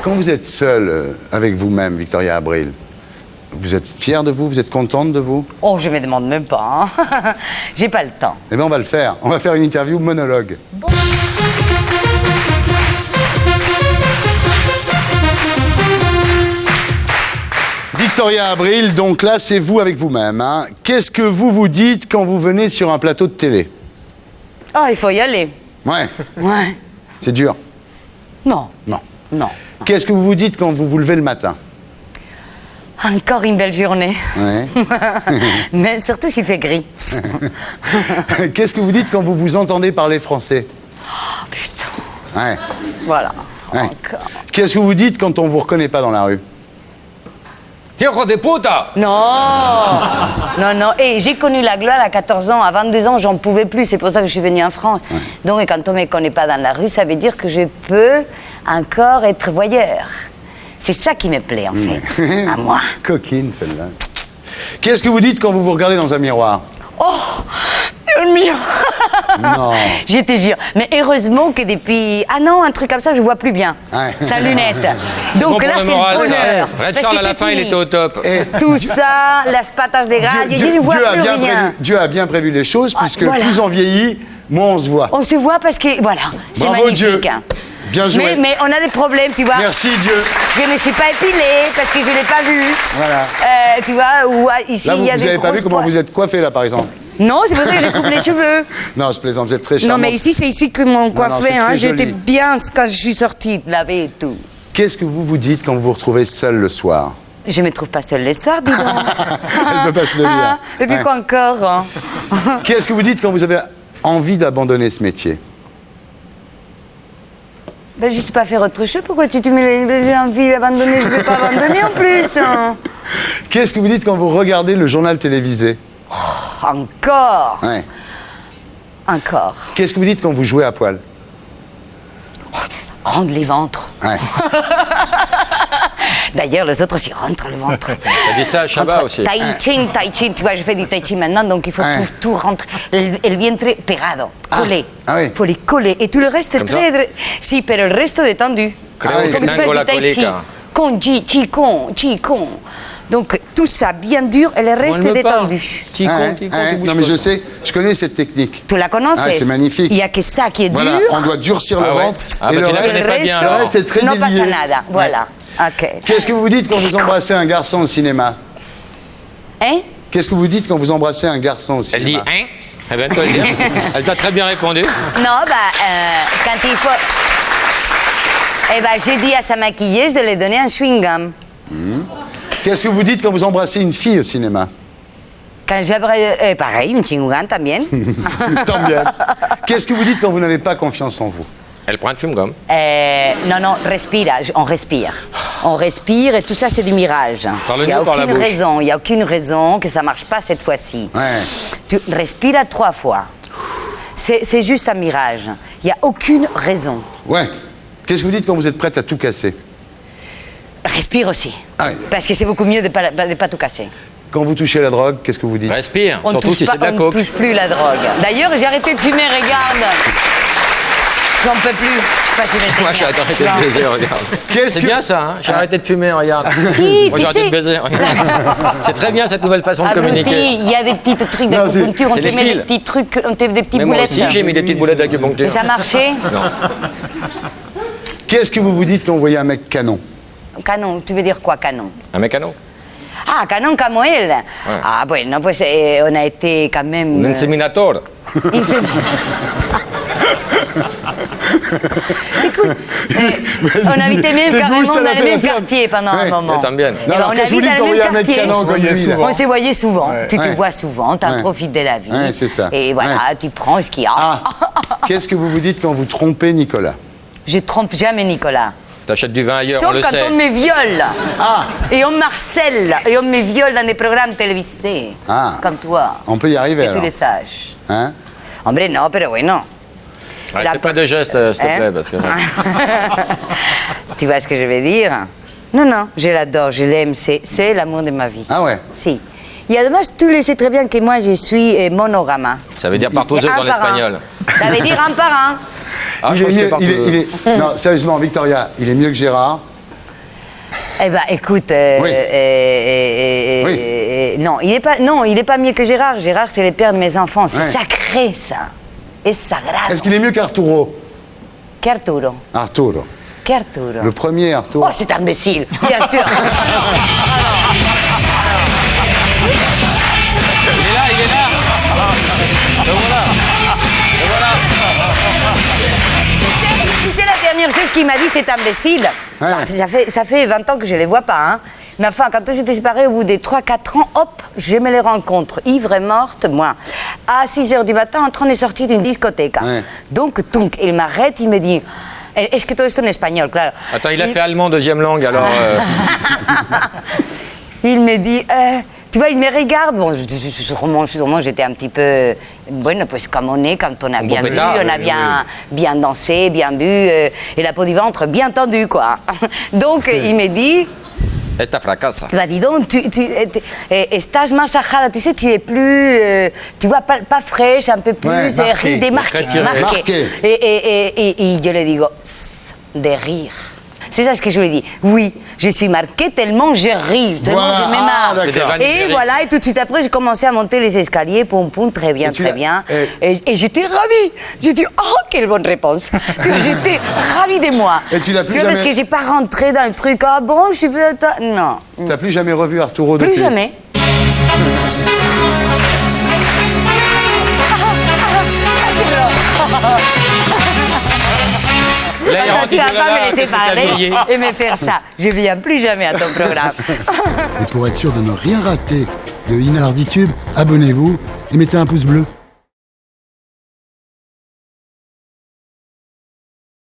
Quand vous êtes seule avec vous-même, Victoria Abril, vous êtes fière de vous? Vous êtes contente de vous? Oh, je me demande même pas. Hein. J'ai pas le temps. Eh bien, on va le faire. On va faire une interview monologue. Bon. Victoria Abril, donc là, c'est vous avec vous-même. Hein. Qu'est-ce que vous vous dites quand vous venez sur un plateau de télé? Oh, il faut y aller. Ouais. Ouais. C'est dur? Non. Non. Non. Qu'est-ce que vous vous dites quand vous vous levez le matin? Encore une belle journée. Ouais. Mais surtout s'il fait gris. Qu'est-ce que vous dites quand vous vous entendez parler français? Oh, putain. Ouais. Voilà. Ouais. Encore. Qu'est-ce que vous dites quand on vous reconnaît pas dans la rue? Hijo de puta! Non. Non, non. Et j'ai connu la gloire à 14 ans. À 22 ans, j'en pouvais plus. C'est pour ça que je suis venue en France. Ouais. Donc, quand on ne me connaît pas dans la rue, ça veut dire que je peux encore être voyeur. C'est ça qui me plaît, en fait, à moi. Coquine, celle-là. Qu'est-ce que vous dites quand vous vous regardez dans un miroir? Oh, Dieu mien. Non. Je te jure. Mais heureusement que depuis... Ah non, un truc comme ça, je vois plus bien. Ouais. Sa lunette. Donc bon là, c'est le bonheur. Red Charles, à la fin, il était au top. Et tout ça, las patas de grade, je ne vois plus rien. Dieu a bien prévu les choses, puisque voilà. plus on vieillit, moins on se voit. On se voit parce que, voilà, c'est Bravo magnifique. Dieu. Bien joué. Mais on a des problèmes, tu vois. Merci Dieu. Je ne me suis pas épilée parce que je ne l'ai pas vu. Voilà. Tu vois, ou ici, Là, il y a vous des n'avez pas vu comment vous êtes coiffé, là, par exemple? Non, c'est pour ça que je coupe les cheveux. Non, je plaisante, vous êtes très charmante. Non, mais ici, c'est ici que m'ont coiffé. Non, Hein. J'étais joli. bien quand je suis sortie, laver et tout. Qu'est-ce que vous vous dites quand vous vous retrouvez seul le soir? Je ne me trouve pas seule les soirs, dis donc. Elle ne peut pas se le dire. Et puis Ouais. quoi encore hein. Qu'est-ce que vous dites quand vous avez envie d'abandonner ce métier? Ben, je ne sais pas faire autre chose. Pourquoi tu me j'ai envie d'abandonner? Je ne vais pas abandonner en plus. Hein. Qu'est-ce que vous dites quand vous regardez le journal télévisé? Oh, encore. Ouais. Encore. Qu'est-ce que vous dites quand vous jouez à poil? Rendre les ventres. Ouais. D'ailleurs, les autres aussi rentrent le ventre. T'as dit ça à Chabat aussi. Tai chi, tu vois, je fais du tai chi maintenant, donc il faut Ouais. tout rentrer. Le vientre pegado, collé. Ah oui. Il faut les coller. Et tout le reste est Comme très... Si, pero el resto détendu. Creo que Comme tengo ça, la du tai chi. colica. Con, chi, con. Donc, tout ça bien dur et le reste est détendu. Non, mais je sais, je connais cette technique. Tu la connais? Ah, c'est magnifique. Il n'y a que ça qui est Voilà, dur. on doit durcir le ventre. Ah, et bah, le tu la reste, connais pas bien, resto, alors. c'est très no délié. pasa nada. Voilà. Ok. Qu'est-ce que vous dites quand vous embrassez un garçon au cinéma? Hein? Qu'est-ce que vous dites quand vous embrassez un garçon au Elle dit cinéma? hein? Elle vient de te le dire. Elle t'a très bien répondu. Non, quand il faut... Eh ben, j'ai dit à sa maquilleuse de lui donner un chewing-gum. Qu'est-ce que vous dites quand vous embrassez une fille au cinéma? Quand j'aimerais... pareil, un chewing-gum también. Tant bien. Qu'est-ce que vous dites quand vous n'avez pas confiance en vous? Elle prend un chewing-gum. Non, respire, on respire. On respire et tout ça, c'est du mirage. Par le Il n'y a nez ou par la aucune bouche? raison, il n'y a aucune raison que ça ne marche pas cette fois-ci. Ouais. Tu respires 3 fois. C'est juste un mirage. Il n'y a aucune raison. Ouais. Qu'est-ce que vous dites quand vous êtes prête à tout casser? Respire aussi. Ah oui. Parce que c'est beaucoup mieux de ne pas tout casser. Quand vous touchez la drogue, qu'est-ce que vous dites? Respire, On surtout touche si pas- c'est de la on coke. ne touche plus la drogue. D'ailleurs, j'ai arrêté de fumer, regarde. J'en peux plus. Je sais pas si je Moi, j'ai arrêté de baiser, regarde. Qu'est-ce C'est que- bien ça, hein? J'ai arrêté de fumer, regarde. Si, Moi, tu j'ai arrêté sais. de baiser, regarde. C'est très bien cette nouvelle façon de Abruti, communiquer. il y a des petits trucs Non, c'est- d'acupuncture, on c'est te des met des fils. petits trucs, on te met des petites Mais moi boulettes. aussi, j'ai mis des petites boulettes d'acupuncture. Et ça marchait? Qu'est-ce que vous vous dites quand vous voyez un mec canon? Canon, tu veux dire quoi, canon? Un mécano. Ah, canon como él. Ah, bueno, pues on a été quand même... Un inséminator. Écoute, on habitait même C'est carrément bouge, ça dans l'a le fait même la faire. quartier pendant Ouais. un moment. Et también. Non, Eh ben, alors, on qu'est-ce que vous habite dites dans quand le vous voyez même un mec quartier. canon, voyez souvent? On se voyait souvent. Ouais. Tu te Ouais. vois souvent, tu en Ouais. profites de la vie. Ouais, c'est ça. Et voilà, Ouais. tu prends ce qu'il y a. Ah. Qu'est-ce que vous vous dites quand vous trompez Nicolas? Je trompe jamais Nicolas. T'achètes du vin ailleurs, on Sauf le quand sait. on me viole. Ah. Et on m'harcèle. Et on me viole dans des programmes télévisés. Ah. Comme toi. On peut y arriver Que tu alors. le saches. Hein? Hombre, non, pero bueno. Arrêtez pas de gestes, s'il te Hein? plaît, parce que... Tu vois ce que je veux dire? Non, non, je l'adore, je l'aime, c'est l'amour de ma vie. Ah ouais? Si. Et además, tu le sais très bien que moi, je suis monogame. Ça veut dire partouzeuse Un en par un. espagnol. Ça veut dire un par un. Ah, Il je est crois que mieux- c'était partouzeuse. Non, sérieusement, Victoria, il est mieux que Gérard. Eh ben, écoute, Oui. non, il est pas mieux que Gérard. Gérard, c'est le père de mes enfants. C'est sacré, ça. Es sagrado. Est-ce qu'il est mieux qu'Arturo? Qu'Arturo. Arturo. Qu'Arturo. Le premier Arturo. Oh, c'est imbécile, bien sûr. Il est là, il est là. Le voilà. Le voilà. Tu sais, la dernière chose qu'il m'a dit, c'est imbécile. Ouais. Ça fait 20 ans que je les vois pas. Hein. Mais enfin, quand on s'était séparés, au bout des 3-4 ans, hop, je me les rencontre. Ivre et morte, moi. À 6h du matin, en train de sortir d'une discothèque. Hein. Ouais. Donc, il m'arrête, il me dit... Est-ce que todo esto en espagnol, claro. Attends, il a fait allemand deuxième langue, alors... Il me dit, tu vois, il me regarde. Bon, sûrement j'étais un petit peu, bueno, pues comme on est, quand on a bien bu, pétard, on a bien dansé, bien bu, et la peau du ventre bien tendue, quoi. Donc, il me dit, Esta fracasa. bah dis donc, tu estás más ajada, tu sais, tu es plus, tu vois, pas fraîche, un peu plus marqué. démarquée, Marqué. Et je lui digo, de rire. C'est ça ce que je lui dis. Oui, je suis marquée tellement je ris, tellement Voilà. je me Ah, marre. d'accord. Et voilà, et tout de suite après, j'ai commencé à monter les escaliers, poum poum, très bien, Et tu très l'as- bien. et- Et j'étais ravie. J'ai dit, oh, quelle bonne réponse. J'étais ravie de moi. Et tu l'as plus vois, Parce jamais- que j'ai pas rentré dans le truc, ah bon, je suis plus... Non, T'as plus jamais revu Arturo plus depuis? jamais. Là, il rentre, Tu il vas dit, pas voilà, me laisser qu'est-ce que t'as parler vieilli. et me faire ça. Je viens plus jamais à ton programme. Et pour être sûr de ne rien rater de Inarditube, abonnez-vous et mettez un pouce bleu.